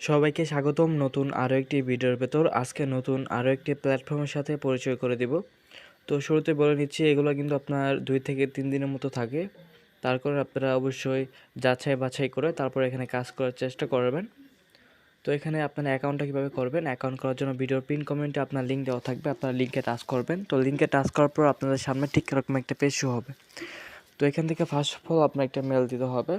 সবাইকে স্বাগতম নতুন আরও একটি ভিডিওর ভেতর। আজকে নতুন আরও একটি প্ল্যাটফর্মের সাথে পরিচয় করে দিব। তো শুরুতে বলে নিচ্ছি, এগুলো কিন্তু আপনার 2 থেকে 3 দিনের মতো থাকে। তার কারণে আপনারা অবশ্যই যাচাই বাছাই করে তারপর এখানে কাজ করার চেষ্টা করবেন। তো এখানে আপনার অ্যাকাউন্টটা কীভাবে করবেন, অ্যাকাউন্ট করার জন্য ভিডিওর পিন কমেন্টে আপনার লিঙ্ক দেওয়া থাকবে, আপনারা লিঙ্কে টাচ করবেন। তো লিঙ্কে টাচ করার পর আপনাদের সামনে ঠিক এরকম একটা পেজ শো হবে। তো এখান থেকে ফার্স্ট অফ অল আপনার একটা মেল দিতে হবে।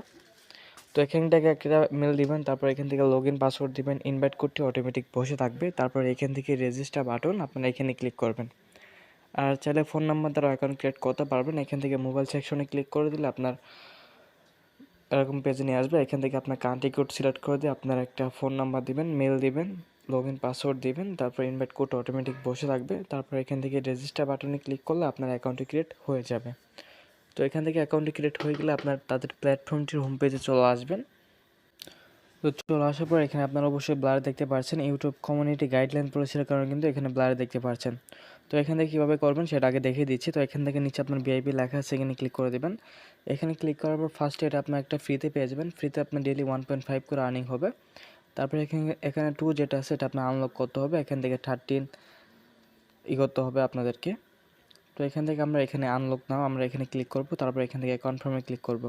তো এখান থেকে একটা মেল দিবেন, তারপর এখান থেকে লগ ইন পাসওয়ার্ড দিবেন, ইনভাইট কোডটি অটোমেটিক বসে থাকবে। তারপর এখান থেকে রেজিস্টার বাটন আপনারা এখানে ক্লিক করবেন। আর চাইলে ফোন নাম্বার দ্বারা অ্যাকাউন্ট ক্রিয়েট করতে পারবেন। এখান থেকে মোবাইল সেকশনে ক্লিক করে দিলে আপনার এরকম পেজে নিয়ে আসবে। এখান থেকে আপনার কান্ট্রি কোড সিলেক্ট করে দিয়ে আপনার একটা ফোন নাম্বার দিবেন, মেল দিবেন, লগ ইন পাসওয়ার্ড দিবেন, তারপর ইনভাইট কোড অটোমেটিক বসে থাকবে। তারপর এখান থেকে রেজিস্টার বাটনে ক্লিক করলে আপনার অ্যাকাউন্টটি ক্রিয়েট হয়ে যাবে। তো এখান থেকে অ্যাকাউন্টটি ক্রিয়েট হয়ে গেলে আপনার তাদের প্ল্যাটফর্মটির হোম পেজে চলে আসবেন। তো চলে আসার পর এখানে আপনারা অবশ্যই ব্লার দেখতে পাচ্ছেন। ইউটিউব কমিউনিটি গাইডলাইন পলিসির কারণে কিন্তু এখানে ব্লার দেখতে পাচ্ছেন। তো এখান থেকে কীভাবে করবেন সেটা আগে দেখিয়ে দিচ্ছি। তো এখান থেকে নিচে আপনার ভিআইপি লেখা আছে, এখানে ক্লিক করে দেবেন। এখানে ক্লিক করার পর ফার্স্টে এটা আপনার একটা ফ্রিতে পেয়ে যাবেন। ফ্রিতে আপনার ডেইলি 1.5 করে আর্নিং হবে। তারপরে এখানে 2 যেটা আছে এটা আপনার আনলক করতে হবে। এখান থেকে 13 করতে হবে আপনাদেরকে। তো এখান থেকে আমরা এখানে আনলক নাও আমরা এখানে ক্লিক করব। তারপর এখান থেকে কনফার্মে ক্লিক করব।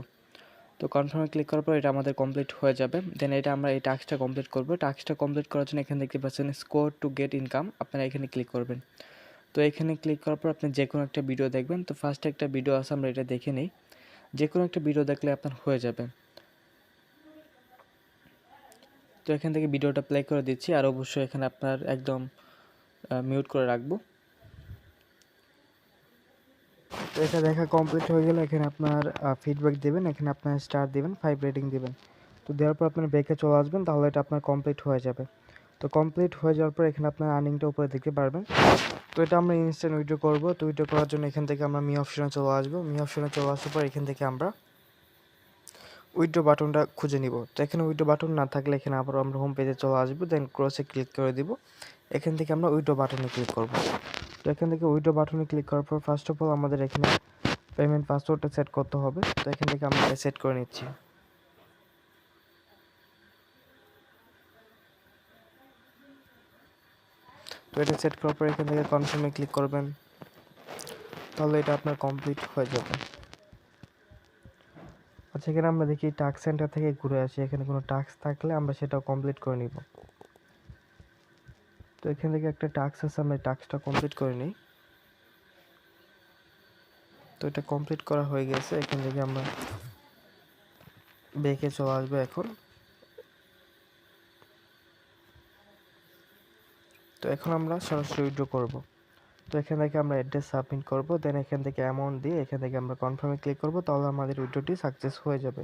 তো কনফার্মে ক্লিক করার পর এটা আমাদের কমপ্লিট হয়ে যাবে। দেন এটা আমরা এই টাস্কটা কমপ্লিট করব। টাস্কটা কমপ্লিট করার জন্য এখানে দেখতে পাচ্ছেন স্কোর টু গেট ইনকাম, আপনারা এখানে ক্লিক করবেন। তো এখানে ক্লিক করার পর আপনি যে কোনো একটা ভিডিও দেখবেন। তো ফার্স্টে একটা ভিডিও আছে, আমরা এটা দেখে নিই। যে কোনো একটা ভিডিও দেখলে আপনার হয়ে যাবে। তো এখান থেকে ভিডিওটা প্লে করে দিচ্ছি, আর অবশ্যই এখানে আপনার একদম মিউট করে রাখবো। তো এটা দেখা কমপ্লিট হয়ে গেলে এখানে আপনার ফিডব্যাক দেবেন, এখানে আপনার স্টার দিবেন, 5 রেটিং দিবেন। তো দেওয়ার পর আপনার ব্যাকে চলে আসবেন, তাহলে এটা আপনার কমপ্লিট হয়ে যাবে। তো কমপ্লিট হয়ে যাওয়ার পর এখানে আপনার আর্নিংটা উপরে দেখতে পারবেন। তো এটা আমরা ইনস্ট্যান্ট উইথড্র করব। তো উইথড্র করার জন্য এখান থেকে আমরা মি অপশনে চলে আসবো। মি অপশনে চলে আসার পর এখান থেকে আমরা উইথড্র বাটনটা খুঁজে নিব। তো এখানে উইথড্র বাটন না থাকলে এখানে আবার আমরা হোম পেজে চলে আসবো, দেন ক্রসে ক্লিক করে দিব। এখান থেকে আমরা উইথড্র বাটনে ক্লিক করব। তো এখান থেকে উইথড্র বাটনে ক্লিক করার পর ফার্স্ট অফ অল আমাদের এখানে পেমেন্ট পাসওয়ার্ডটা সেট করতে হবে। তো এখান থেকে আমরা এটা সেট করে নিচ্ছি। তো এটা সেট করার পর এখান থেকে কনফার্মে ক্লিক করবেন, তাহলে এটা আপনার কমপ্লিট হয়ে যাবে। আচ্ছা, এখানে আমরা দেখি টাস্ক সেন্টার থেকে ঘুরে আসি, এখানে কোনো টাস্ক থাকলে আমরা সেটাও কমপ্লিট করে নিব। তো এখান থেকে একটা টাস্ক আছে, আমরা টাস্কটা কমপ্লিট করে নিই। তো এটা কমপ্লিট করা হয়ে গেছে। এখান থেকে আমরা ব্যাকে চলে আসবো এখন। তো এখন আমরা সরাসরি উইথড্র করব। তো এখান থেকে আমরা অ্যাড্রেস সাবমিট করব, দেন এখান থেকে অ্যামাউন্ট দিয়ে এখান থেকে আমরা কনফার্মে ক্লিক করব, তাহলে আমাদের উইথড্রটি সাকসেস হয়ে যাবে।